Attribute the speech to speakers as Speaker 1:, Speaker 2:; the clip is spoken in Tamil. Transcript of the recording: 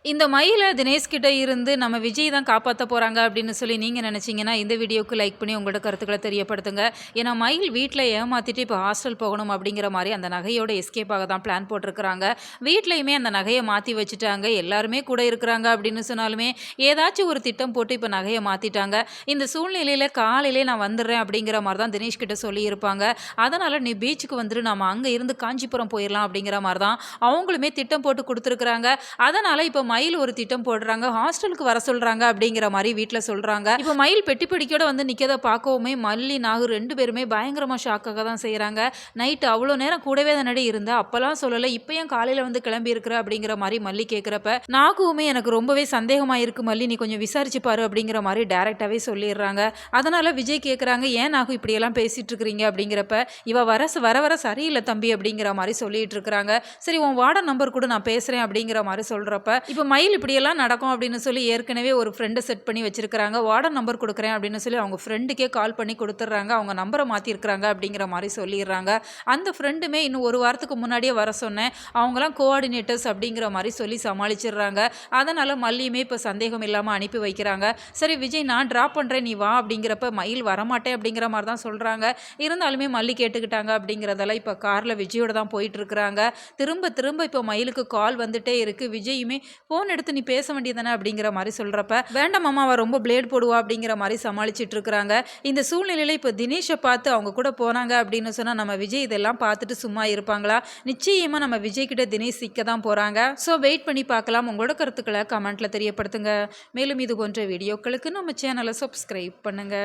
Speaker 1: இந்த மயில தினேஷ் கிட்ட இருந்து நம்ம விஜய் தான் காப்பாத்த போறாங்க அப்படின்னு சொல்லி நீங்க நினைச்சீங்கன்னா, இந்த வீடியோக்கு லைக் பண்ணி உங்களோட கருத்துக்கள தெரியப்படுத்துங்க. ஏன்னா மயில் வீட்ல ஏமாத்திட்டு இப்போ ஹாஸ்டல் போகணும் அப்படிங்கிற மாரி அந்த நகையோட எஸ்கேப் ஆக தான் பிளான் போட்டிருக்கிறாங்க. வீட்லயுமே அந்த நகைய மாத்தி வச்சுட்டாங்க. எல்லாருமே கூட இருக்கிறாங்க அப்படின்னு சொன்னாலுமே, ஏதாச்சும் ஒரு திட்டம் போட்டு இப்ப நகைய மாத்திட்டாங்க. இந்த சூழ்நிலையில காலையிலே நான் வந்துடுறேன் அப்படிங்கிற மாரி தான் தினேஷ் கிட்ட சொல்லியிருப்பாங்க. அதனால நீ பீச்சுக்கு வந்துரு, நாம அங்க இருந்து காஞ்சிபுரம் போயிரலாம் அப்படிங்கிற மாரி தான் அவங்களுமே திட்டம் போட்டு குடுத்துருக்காங்க. அதனால இப்ப மயில் ஒரு திட்டம் போடுறாங்க. ஹாஸ்டலுக்கு வர சொல்றாங்க அப்படிங்கிற மாரி வீட்ல சொல்றாங்க. இப்ப மயில் பெட்டி படிக்கையோட வந்து நிக்கத பார்க்கவுமே மல்லி, நாகு 2 பேருமே பயங்கரமா ஷாக் ஆக தான் செய்றாங்க. நைட் அவ்ளோ நேரம் கூடவே தானடி இருந்த. அப்பலாம் சொல்லல. இப்ப ஏன் காலையில வந்து கிளம்பி இருக்கிற அப்படிங்கிற மாரி மல்லி கேட்கிறப்ப, நாகுவுமே எனக்கு ரொம்பவே சந்தேகமா இருக்கு மல்லி. நீ கொஞ்சம் விசாரிச்சு பாரு அப்படிங்கிற மாரி டைரக்ட்டாவே சொல்லிர்றாங்க. அதனால விஜய் கேட்கறாங்க, "ஏன் நாகு இப்படியெல்லாம் பேசிட்டு இருக்கிறீங்க?" அப்படிங்கிறப்ப, "இவ வர வர சரியில்ல தம்பி" அப்படிங்கிற மாரி சொல்லிட்டு இருக்கிறாங்க. "சரி உன் வார்டன் நம்பர் குடு நான் பேசுறேன்" அப்படிங்கிற மாரி சொல்றப்ப, இப்ப மயில் இப்படியெல்லாம் நடக்கும் அப்படின்னு சொல்லி ஏற்கனவே ஒரு ஃப்ரெண்ட செட் பண்ணி வச்சிருக்காங்க. வார்டன் நம்பர் குடுக்குறேன் அப்படின்னு சொல்லி அவங்க ஃப்ரெண்டுக்கே கால் பண்ணி குடுத்துடுறாங்க. அவங்க நம்பர மாத்திருக்காங்க அப்படிங்கிற மாரி சொல்லிர்றாங்க. அந்த ஃப்ரெண்டுமே இன்னும் 1 வாரத்துக்கு முன்னாடியே வர சொன்னேன். அவங்கலாம் கோஆர்டினேட்டர்ஸ் அப்படிங்கிற மாரி சொல்லி சமாளிச்சிடுறாங்க. அதனால மல்லியுமே இப்ப சந்தேகம் இல்லாம அனுப்பி வைக்கிறாங்க. சரி விஜய் நான் டிராப் பண்றேன் நீ வா அப்படிங்கிறப்ப மயில் வரமாட்டேன் அப்படிங்கிற மாரி தான் சொல்றாங்க. இருந்தாலுமே மல்லி கேட்டுக்கிட்டாங்க அப்படிங்கிறதால இப்ப கார்ல விஜயோட தான் போயிட்டு இருக்கிறாங்க. திரும்ப திரும்ப இப்ப மயிலுக்கு கால் வந்துட்டே இருக்கு. விஜயுமே ஃபோன் எடுத்து நீ பேச வேண்டியதானே அப்படிங்கிற மாரி சொல்றப்ப, வேண்டாம் மாமா அவ ரொம்ப பிளேட் போடுவா அப்படிங்கிற மாரி சமாளிச்சுட்டு இருக்கிறாங்க. இந்த சூழ்நிலையில இப்ப தினேஷ பார்த்து அவங்க கூட போனாங்க அப்படின்னு சொன்னா, நம்ம விஜய் இதெல்லாம் பார்த்துட்டு சும்மா இருப்பாங்களா? நிச்சயமா நம்ம விஜய் கிட்ட தினேஷ் சிக்க தான் போறாங்க. ஸோ வெயிட் பண்ணி பார்க்கலாம். உங்களோட கருத்துக்கள கமெண்ட்ல தெரியப்படுத்துங்க. மேலும் இது போன்ற வீடியோக்களுக்கு நம்ம சேனல சப்ஸ்கிரைப் பண்ணுங்க.